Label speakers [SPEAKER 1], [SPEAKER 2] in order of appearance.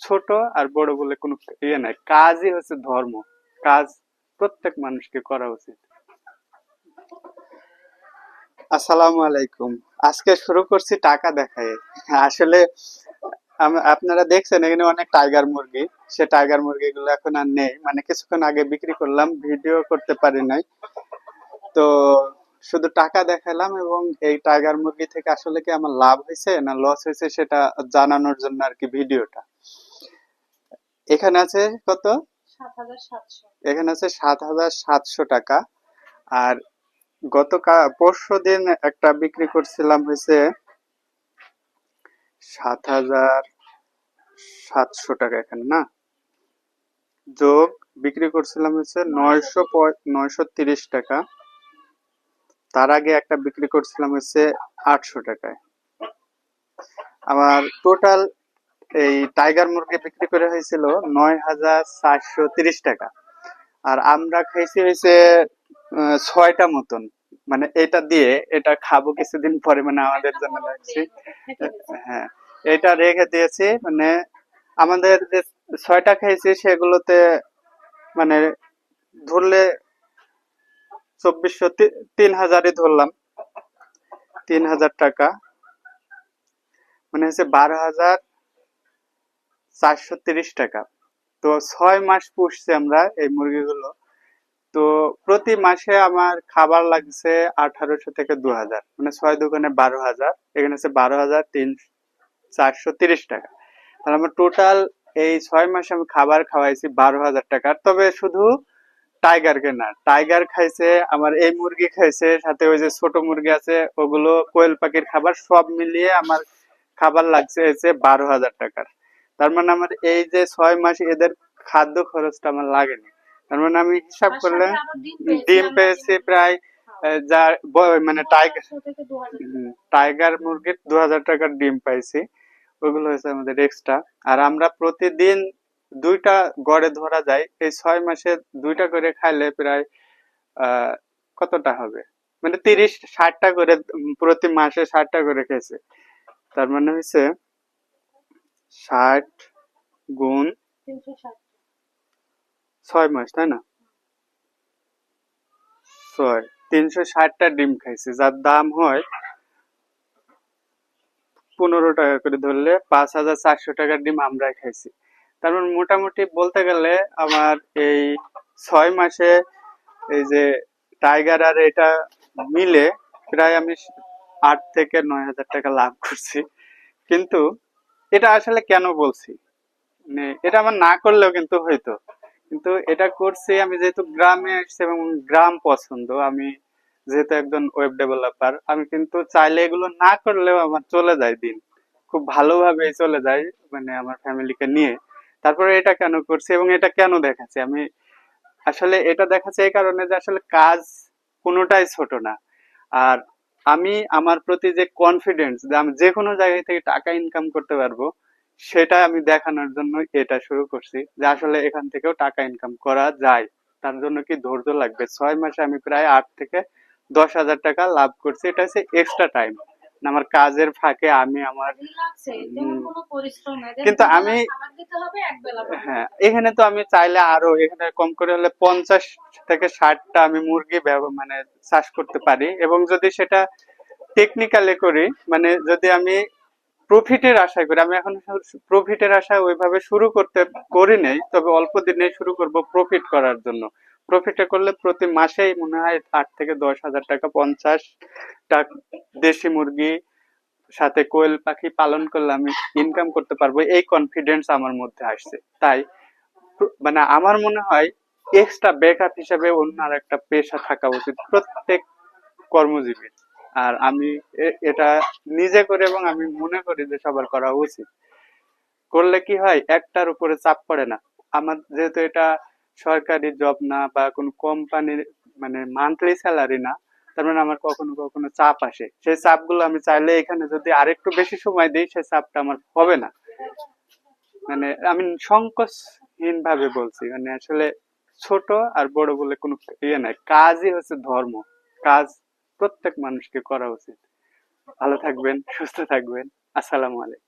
[SPEAKER 1] ছোট আর বড় বলে কোনো ইয়ে নাই, কাজই হচ্ছে ধর্ম। কাজ প্রত্যেক মানুষকে করা উচিত। আসসালামু আলাইকুম। আজকে শুরু করছি টাকা দেখায়। আসলে আপনারা দেখছেন এখানে অনেক টাইগার মুরগি। সে টাইগার মুরগিগুলো এখন আর নেই, মানে কিছুক্ষণ আগে বিক্রি করলাম, ভিডিও করতে পারি নাই। তো শুধু টাকা দেখালাম, এবং এই টাইগার মুরগি থেকে আসলে কি আমার লাভ হয়েছে না লস হয়েছে সেটা জানানোর জন্য আর কি ভিডিওটা। এখানে আছে কত? 7,700। এখানে আছে 7,700 টাকা। আর পরশু দিন একটা বিক্রি করছিলাম হয়েছে 7,700 টাকা, এখানে না যোগ বিক্রি করছিলাম হচ্ছে 930 টাকা। তার আগে একটা বিক্রি করছিলাম হচ্ছে 800 টাকায়। আমার টোটাল এই টাইগার মুরগি বিক্রি করে হয়েছিল 9,430 টাকা। আর আমরা খাইছি হয়েছে 6টা মতন। মানে এটা দিয়ে এটা খাবো কিছুদিন পরে, মানে আমাদের জন্য রাখছি। হ্যাঁ, এটা রেখে দিয়েছি। মানে আমাদের যে 6টা খাইছি সেগুলোতে মানে ধরলে 2400, 3,000ই ধরলাম। 3,000 টাকা মানে হচ্ছে 12,430 টাকা। তো 6 মাস পুষছি আমরা এই মুরগিগুলো। তো প্রতি মাসে আমার খাবার লাগছে 1,800 থেকে 2,000, মানে 6 দোকানে 12,000, এখানে হচ্ছে 12,430 টাকা। তাহলে আমার টোটাল এই 6 মাসে আমি খাবার খাওয়াইছি 12,000 টাকার। তবে শুধু টাইগারকে না, টাইগার খাইছে, আমার এই মুরগি খাইছে, সাথে ওই যে ছোট মুরগি আছে ওগুলো, কোয়েল পাখির খাবার সব মিলিয়ে আমার খাবার লাগছে হচ্ছে 12,000 টাকার। তার মানে আমার এই যে 6 মাস এদের খাদ্য খরচটা আমার লাগেনি। তার মানে আমি হিসাব করলে ডিম পেয়েছি প্রায় যার মানে টাইগার টাইগার মুরগির 2,000 টাকার ডিম পাইছি। ওগুলো হচ্ছে আমাদের এক্সট্রা। আর আমরা প্রতিদিন 2টা গড়ে ধরা যায়, এই 6 মাসে 2টা করে খাইলে প্রায় আহ কতটা হবে, মানে 30-60টা করে, প্রতি মাসে 60টা করে খেয়েছে। তার মানে হচ্ছে 60 গুণ 6 মাস, তাই না? 360টা ডিম খাইছে, যার দাম হয় 15 টাকা করে, ধরলে 5,400 টাকার ডিম আমরাই খাইছি। তার মানে মোটামুটি বলতে গেলে আমার এই 6 মাসে এই যে টাইগার আর এটা মিলে প্রায় আমি 8 থেকে 9,000 টাকা লাভ করছি। কিন্তু এটা আসলে কেন বলছি, মানে এটা আমার না করলেও কিন্তু হইতো, কিন্তু এটা করছি আমি যেহেতু গ্রামে আসছি এবং গ্রাম পছন্দ। আমি যেহেতু একজন ওয়েব ডেভেলপার, আমি কিন্তু চাইলে এগুলো না করলেও আমার চলে যায় দিন, খুব ভালোভাবে চলে যায়, মানে আমার ফ্যামিলিকে নিয়ে। তারপরে এটা কেন করছি এবং এটা কেন দেখাচ্ছি, আমি আসলে এটা দেখাচ্ছে এই কারণে যে আসলে কাজ কোনোটাই ছোট না। আর আমি আমার প্রতি যে কনফিডেন্স যে আমি যে কোনো জায়গা থেকে টাকা ইনকাম করতে পারবো, সেটা আমি দেখানোর জন্য এটা শুরু করছি, যে আসলে এখান থেকেও টাকা ইনকাম করা যায়। তার জন্য কি ধৈর্য লাগবে। 6 মাসে আমি প্রায় 8 থেকে 10,000 টাকা লাভ করছি। এটা হচ্ছে এক্সট্রা টাইম, আমার কাজের ফাঁকে আমি আমার কিন্তু আমি হ্যাঁ, এখানে তো আমি চাইলে আরো এখানে কম করে হলে 50 থেকে 60টা আমি মুরগি মানে চাষ করতে পারি। এবং যদি সেটা টেকনিক্যালি করি, মানে যদি আমি প্রফিটের আশায় করি, আমি এখন প্রফিটের আশায় ওইভাবে শুরু করি নাই, তবে অল্প দিনে শুরু করব প্রফিট করার জন্য। প্রফিটে করলে প্রতি মাসেই মনে হয় 8 থেকে 10,000 টাকা, 50টা দেশি মুরগি সাথে কোয়েল পাখি পালন করলে আমি ইনকাম করতে পারবো, এই কনফিডেন্স আমার মধ্যে আসছে। তাই মানে আমার মনে হয় এক্সট্রা ব্যাকআপ হিসেবে অন্য আর একটা পেশা থাকা উচিত প্রত্যেক কর্মজীবীর। আর আমি এটা নিজে করে এবং আমি মনে করি যে সবার করা উচিত। করলে কি হয়, একটার উপরে চাপ পড়ে না। আমার যেহেতু এটা সরকারি জব না বা কোনো কোম্পানির মানে মান্থলি স্যালারি না, তার মানে আমার কখনো কখনো চাপ আসে। সেই চাপগুলো আমি চাইলে এখানে যদি আরেকটু বেশি সময় দিই, সেই চাপটা আমার হবে না। মানে আমি সংকোচহীন ভাবে বলছি, মানে আসলে ছোট আর বড় বলে কোনো ইয়ে নাই, কাজই হচ্ছে ধর্ম। কাজ প্রত্যেক মানুষকে করা উচিত। ভালো থাকবেন, সুস্থ থাকবেন। আসসালামু আলাইকুম।